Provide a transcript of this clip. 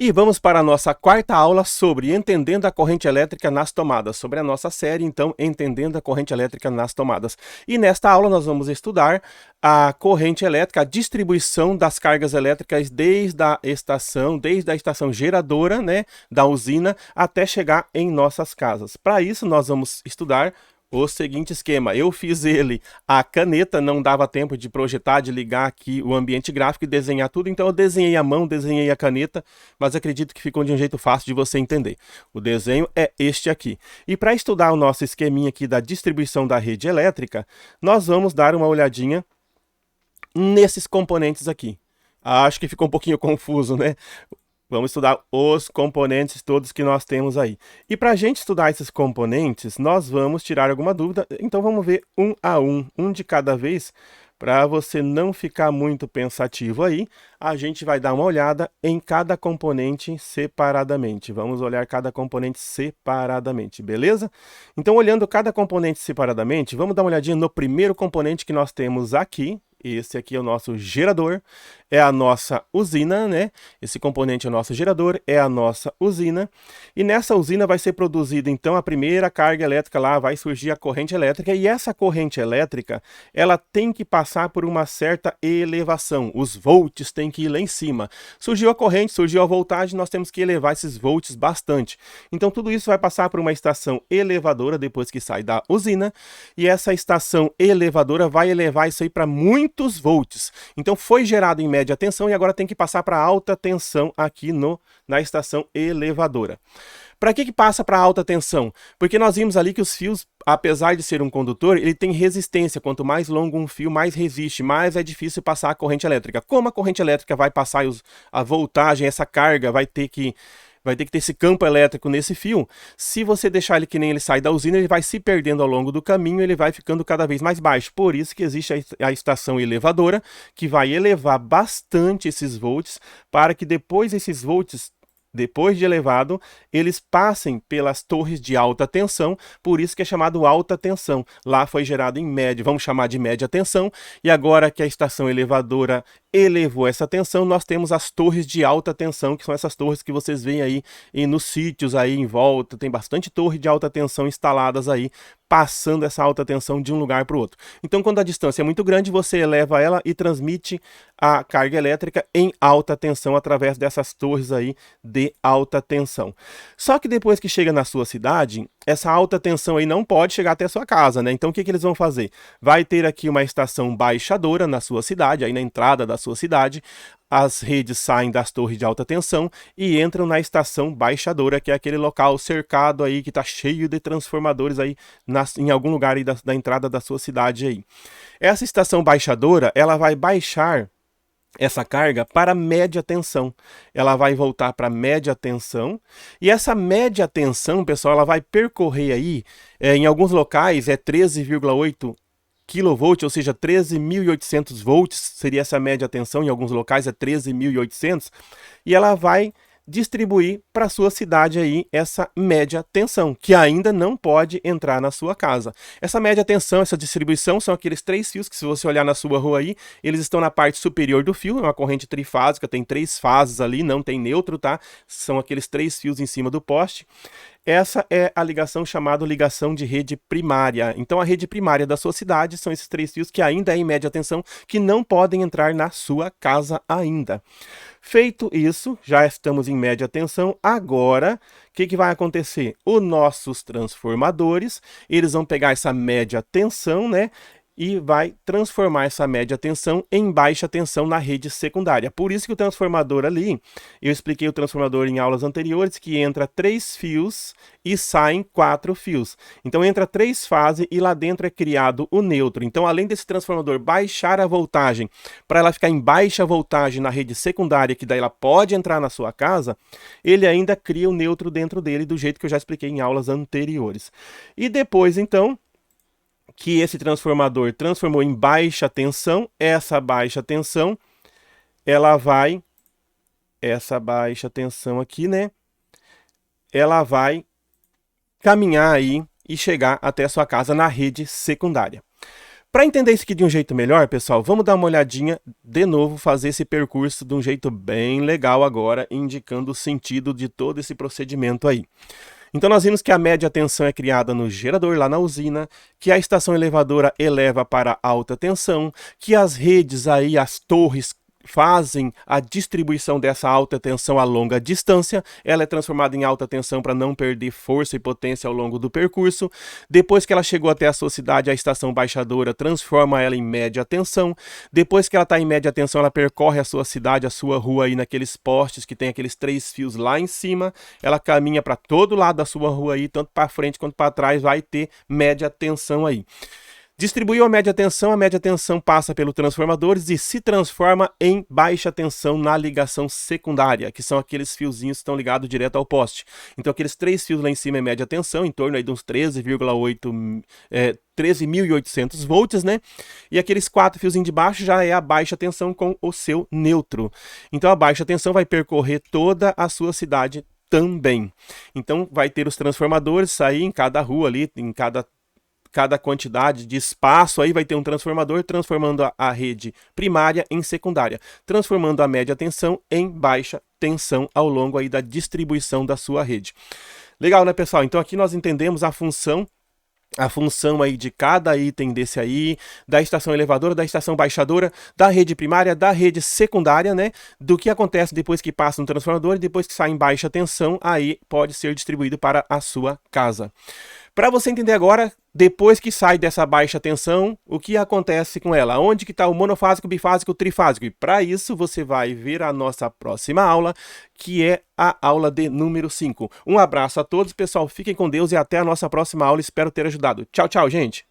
E vamos para a nossa quarta aula sobre entendendo a corrente elétrica nas tomadas, sobre a nossa série, então, entendendo a corrente elétrica nas tomadas. E nesta aula nós vamos estudar a corrente elétrica, a distribuição das cargas elétricas desde a estação geradora, né, da usina, até chegar em nossas casas. Para isso nós vamos estudar o seguinte esquema. Eu fiz ele a caneta, não dava tempo de projetar, de ligar aqui o ambiente gráfico e desenhar tudo, então eu desenhei a mão, desenhei a caneta, mas acredito que ficou de um jeito fácil de você entender. O desenho é este aqui. E para estudar o nosso esqueminha aqui da distribuição da rede elétrica, nós vamos dar uma olhadinha nesses componentes aqui. Acho que ficou um pouquinho confuso, né? Vamos estudar os componentes todos que nós temos aí. E para a gente estudar esses componentes, nós vamos tirar alguma dúvida. Então vamos ver um a um de cada vez. Para você não ficar muito pensativo aí, a gente vai dar uma olhada em cada componente separadamente. Vamos olhar cada componente separadamente, beleza? Então, olhando cada componente separadamente, vamos dar uma olhadinha no primeiro componente que nós temos aqui. Esse aqui é o nosso gerador, é a nossa usina, né? Esse componente é o nosso gerador, é a nossa usina. E nessa usina vai ser produzida, então, a primeira carga elétrica lá, vai surgir a corrente elétrica. E essa corrente elétrica, ela tem que passar por uma certa elevação. Os volts têm que ir lá em cima. Surgiu a corrente, surgiu a voltagem, nós temos que elevar esses volts bastante. Então, tudo isso vai passar por uma estação elevadora, depois que sai da usina. E essa estação elevadora vai elevar isso aí para muitos volts. Então foi gerado em média tensão e agora tem que passar para alta tensão aqui na estação elevadora. Para que passa para alta tensão? Porque nós vimos ali que os fios, apesar de ser um condutor, ele tem resistência. Quanto mais longo um fio, mais resiste, mais é difícil passar a corrente elétrica. Como a corrente elétrica vai passar a voltagem, essa carga vai ter que ter esse campo elétrico nesse fio. Se você deixar ele que nem ele sai da usina, ele vai se perdendo ao longo do caminho, ele vai ficando cada vez mais baixo. Por isso que existe a estação elevadora, que vai elevar bastante esses volts, para que depois esses volts, depois de elevado, eles passem pelas torres de alta tensão, por isso que é chamado alta tensão. Lá foi gerado em média, vamos chamar de média tensão, e agora que a estação elevadora elevou essa tensão, nós temos as torres de alta tensão, que são essas torres que vocês veem aí nos sítios aí em volta, tem bastante torre de alta tensão instaladas aí, passando essa alta tensão de um lugar para o outro. Então, quando a distância é muito grande, você eleva ela e transmite a carga elétrica em alta tensão através dessas torres aí de alta tensão. Só que depois que chega na sua cidade, essa alta tensão aí não pode chegar até a sua casa, né? Então, o que eles vão fazer? Vai ter aqui uma estação baixadora na sua cidade, aí na entrada da sua cidade. As redes saem das torres de alta tensão e entram na estação baixadora, que é aquele local cercado aí, que está cheio de transformadores aí em algum lugar aí da entrada da sua cidade aí. Essa estação baixadora, ela vai baixar essa carga para média tensão. Ela vai voltar para média tensão, e essa média tensão, pessoal, ela vai percorrer aí, em alguns locais é 13,8 kV, ou seja, 13.800 volts, seria essa média tensão, em alguns locais é 13.800, e ela vai distribuir para a sua cidade aí essa média tensão, que ainda não pode entrar na sua casa. Essa média tensão, essa distribuição, são aqueles 3 fios que, se você olhar na sua rua aí, eles estão na parte superior do fio, é uma corrente trifásica, tem 3 fases ali, não tem neutro, tá? São aqueles 3 fios em cima do poste. Essa é a ligação chamada ligação de rede primária. Então, a rede primária da sua cidade são esses 3 fios que ainda é em média tensão, que não podem entrar na sua casa ainda. Feito isso, já estamos em média tensão. Agora, o que vai acontecer? Os nossos transformadores, eles vão pegar essa média tensão, né? E vai transformar essa média tensão em baixa tensão na rede secundária. Por isso que o transformador ali, eu expliquei o transformador em aulas anteriores, que entra 3 fios e saem 4 fios. Então entra 3 fases e lá dentro é criado o neutro. Então, além desse transformador baixar a voltagem para ela ficar em baixa voltagem na rede secundária, que daí ela pode entrar na sua casa, ele ainda cria o neutro dentro dele, do jeito que eu já expliquei em aulas anteriores. E depois, então, que esse transformador transformou em baixa tensão, essa baixa tensão aqui, né? Ela vai caminhar aí e chegar até a sua casa na rede secundária. Para entender isso aqui de um jeito melhor, pessoal, vamos dar uma olhadinha de novo, fazer esse percurso de um jeito bem legal agora, indicando o sentido de todo esse procedimento aí. Então nós vimos que a média tensão é criada no gerador lá na usina, que a estação elevadora eleva para alta tensão, que as redes aí, as torres, fazem a distribuição dessa alta tensão a longa distância, ela é transformada em alta tensão para não perder força e potência ao longo do percurso. Depois que ela chegou até a sua cidade, a estação baixadora transforma ela em média tensão. Depois que ela está em média tensão, ela percorre a sua cidade, a sua rua aí naqueles postes que tem aqueles 3 fios lá em cima, ela caminha para todo lado da sua rua aí, tanto para frente quanto para trás, vai ter média tensão aí. Distribuiu a média tensão passa pelos transformadores e se transforma em baixa tensão na ligação secundária, que são aqueles fiozinhos que estão ligados direto ao poste. Então aqueles 3 fios lá em cima é média tensão, em torno aí de uns 13.800 volts, né? E aqueles 4 fiozinhos de baixo já é a baixa tensão com o seu neutro. Então a baixa tensão vai percorrer toda a sua cidade também. Então vai ter os transformadores aí em cada rua ali, em cada quantidade de espaço, aí vai ter um transformador transformando a rede primária em secundária, transformando a média tensão em baixa tensão ao longo aí da distribuição da sua rede. Legal, né, pessoal? Então aqui nós entendemos a função aí de cada item desse aí, da estação elevadora, da estação baixadora, da rede primária, da rede secundária, né? Do que acontece depois que passa no transformador e depois que sai em baixa tensão, aí pode ser distribuído para a sua casa. Para você entender agora, depois que sai dessa baixa tensão, o que acontece com ela? Onde que está o monofásico, bifásico, trifásico? E para isso você vai ver a nossa próxima aula, que é a aula de número 5. Um abraço a todos, pessoal. Fiquem com Deus e até a nossa próxima aula. Espero ter ajudado. Tchau, tchau, gente!